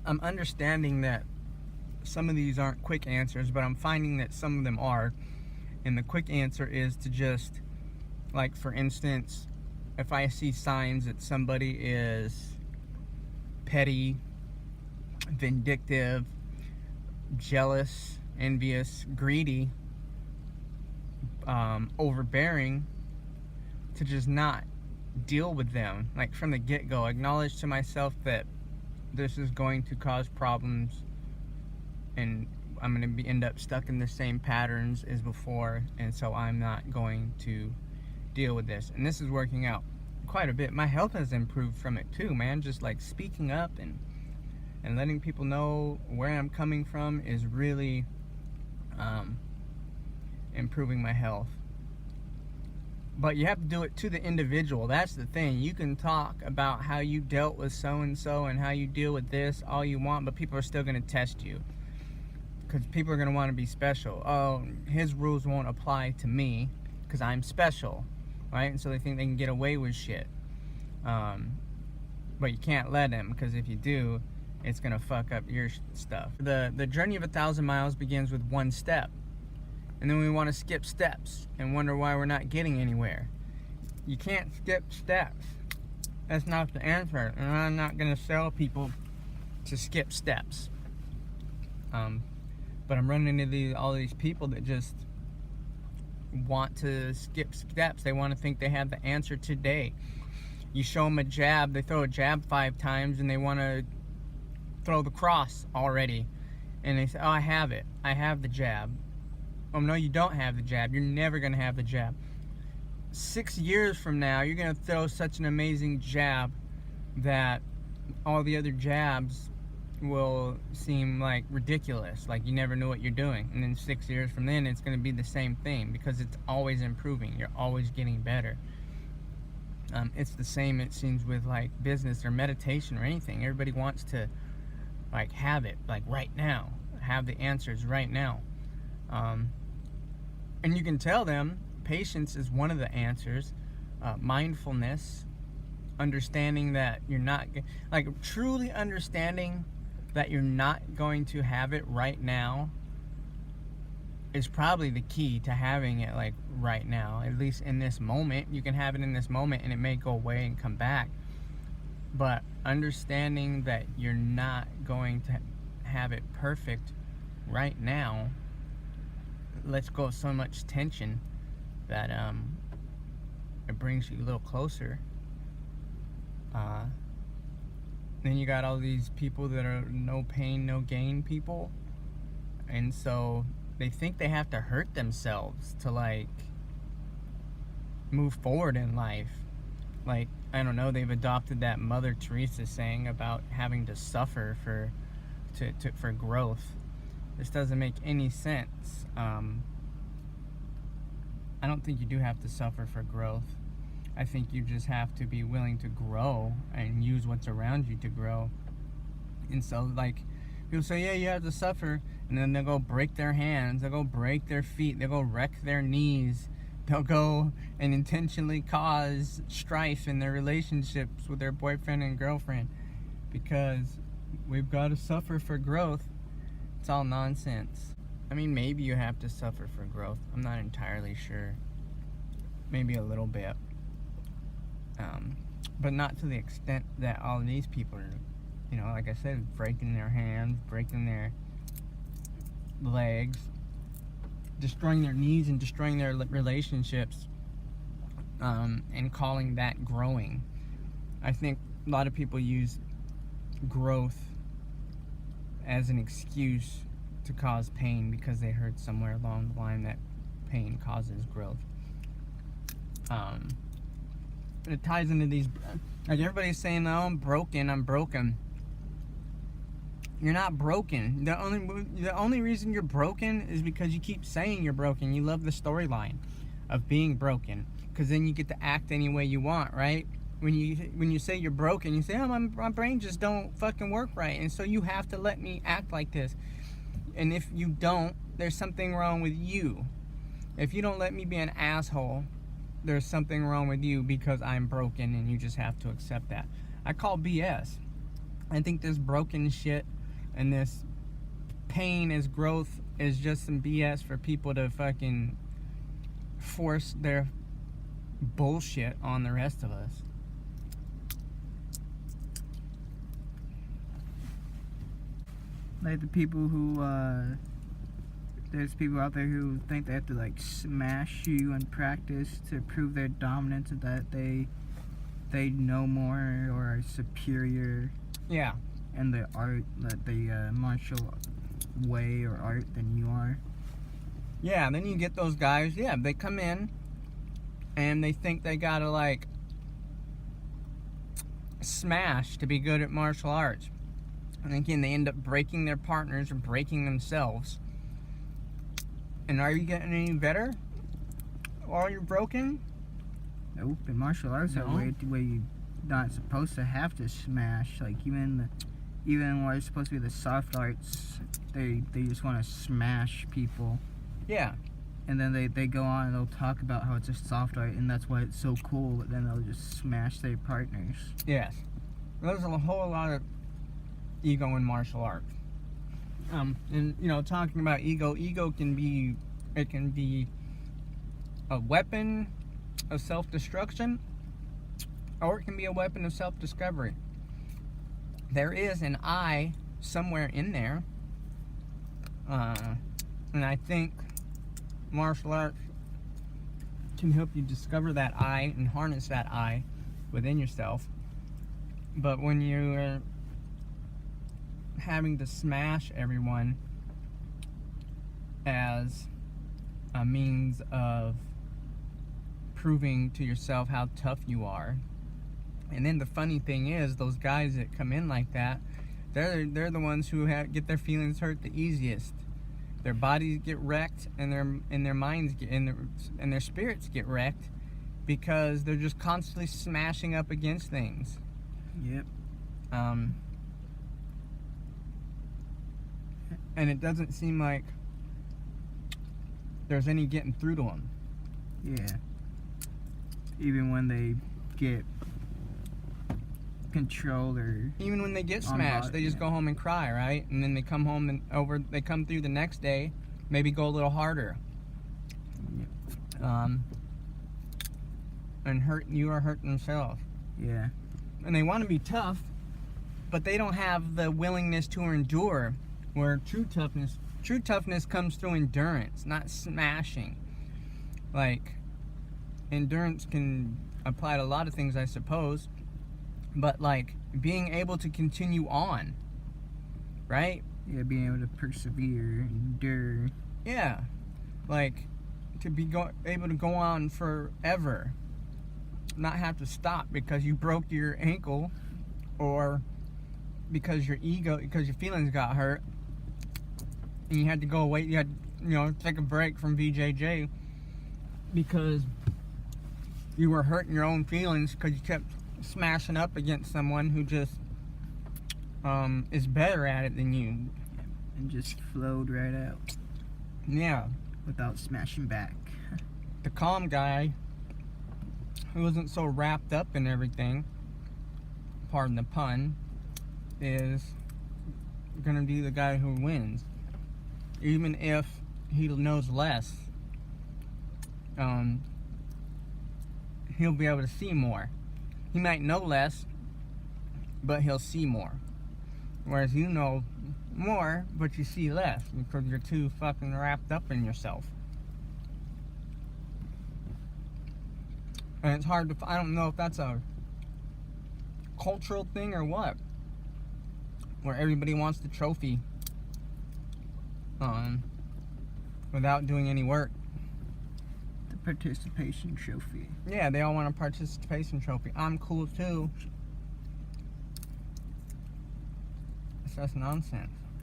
I'm understanding that some of these aren't quick answers, but I'm finding that some of them are. And the quick answer is to just, like, for instance, if I see signs that somebody is petty, vindictive, jealous, envious, greedy, overbearing, to just not deal with them, like, from the get-go. Acknowledge to myself that this is going to cause problems, and I'm going to end up stuck in the same patterns as before, and so I'm not going to deal with this. And this is working out quite a bit. My health has improved from it too, man. Just like speaking up and letting people know where I'm coming from is really improving my health. But you have to do it to the individual. That's the thing. You can talk about how you dealt with so-and-so and how you deal with this all you want, but people are still going to test you. Because people are going to want to be special. Oh, his rules won't apply to me because I'm special, right? And so they think they can get away with shit. But you can't let them, because if you do, it's going to fuck up your stuff. The journey of 1,000 miles begins with one step. And then we want to skip steps and wonder why we're not getting anywhere. You can't skip steps. That's not the answer. And I'm not going to sell people to skip steps. But I'm running into all these people that just want to skip steps. They want to think they have the answer today. You show them a jab, they throw a jab 5 times, and they want to throw the cross already. And they say, oh, I have it. I have the jab. Oh, no, you don't have the jab. You're never going to have the jab. 6 years from now, you're going to throw such an amazing jab that all the other jabs will seem like ridiculous, like you never knew what you're doing. And then 6 years from then, it's going to be the same thing, because it's always improving. You're always getting better. It's the same, it seems, with like business or meditation or anything. Everybody wants to like have it like right now, have the answers right now. And you can tell them patience is one of the answers. Mindfulness, understanding that you're not, like, truly understanding that you're not going to have it right now is probably the key to having it like right now. At least in this moment. You can have it in this moment and it may go away and come back, but understanding that you're not going to have it perfect right now lets go of so much tension that it brings you a little closer. Then you got all these people that are no pain, no gain people. And so they think they have to hurt themselves to like move forward in life. Like, I don't know, they've adopted that Mother Teresa saying about having to suffer for growth. This doesn't make any sense. I don't think you do have to suffer for growth. I think you just have to be willing to grow and use what's around you to grow. And so, like, people say, yeah, you have to suffer, and then they'll go break their hands, they'll go break their feet, they'll go wreck their knees, they'll go and intentionally cause strife in their relationships with their boyfriend and girlfriend because we've got to suffer for growth. It's all nonsense. I mean, maybe you have to suffer for growth. I'm not entirely sure. Maybe a little bit. But not to the extent that all of these people are, you know, like I said, breaking their hands, breaking their legs, destroying their knees and destroying their relationships, and calling that growing. I think a lot of people use growth as an excuse to cause pain because they heard somewhere along the line that pain causes growth. It ties into these, like, everybody's saying, oh, I'm broken. You're not broken. The only reason you're broken is because you keep saying you're broken. You love the storyline of being broken, because then you get to act any way you want, right? When you say you're broken, you say, oh, my brain just don't fucking work right, and so you have to let me act like this. And if you don't, there's something wrong with you. If you don't let me be an asshole, there's something wrong with you because I'm broken, and you just have to accept that. I call BS. I think this broken shit and this pain as growth is just some BS for people to fucking force their bullshit on the rest of us. Like the people who, there's people out there who think they have to like smash you in practice to prove their dominance and that they know more or are superior Yeah. in the art, the martial way or art than you are. Yeah, and then you get those guys, yeah, they come in and they think they gotta like smash to be good at martial arts. And again, they end up breaking their partners or breaking themselves. And are you getting any better while you're broken? Nope, in martial arts, No. that way you're not supposed to have to smash. Like even where it's supposed to be the soft arts, they just want to smash people. Yeah. And then they go on and they'll talk about how it's a soft art and that's why it's so cool, but then they'll just smash their partners. Yes. There's a whole lot of ego in martial arts. And you know, talking about ego can be a weapon of self-destruction, or it can be a weapon of self-discovery. There is an I somewhere in there, and I think martial arts can help you discover that I and harness that I within yourself. But when you're having to smash everyone as a means of proving to yourself how tough you are, and then the funny thing is, those guys that come in like that, they're the ones who get their feelings hurt the easiest. Their bodies get wrecked, and their minds get and their spirits get wrecked because they're just constantly smashing up against things. Yep. And it doesn't seem like there's any getting through to them. Yeah. Even when they get controlled or Even when they get On smashed, bot, they just yeah. go home and cry, right? And then they come home and they come through the next day, maybe go a little harder. Yep. And you are hurting themselves. Yeah. And they want to be tough, but they don't have the willingness to endure. Where true toughness comes through endurance, not smashing. Like, endurance can apply to a lot of things, I suppose, but like being able to continue on, right? Yeah, being able to persevere, endure. Yeah, like to be able to go on forever, not have to stop because you broke your ankle, or because your feelings got hurt, and you had to go away. You had, take a break from VJJ because you were hurting your own feelings because you kept smashing up against someone who just is better at it than you. And just flowed right out Yeah. without smashing back. The calm guy who wasn't so wrapped up in everything, pardon the pun, is gonna be the guy who wins. Even if he knows less, he'll be able to see more. He might know less, but he'll see more. Whereas you know more, but you see less because you're too fucking wrapped up in yourself. And it's hard to, I don't know if that's a cultural thing or what, where everybody wants the trophy without doing any work. The participation trophy. Yeah, they all want a participation trophy. I'm cool too. It's just nonsense.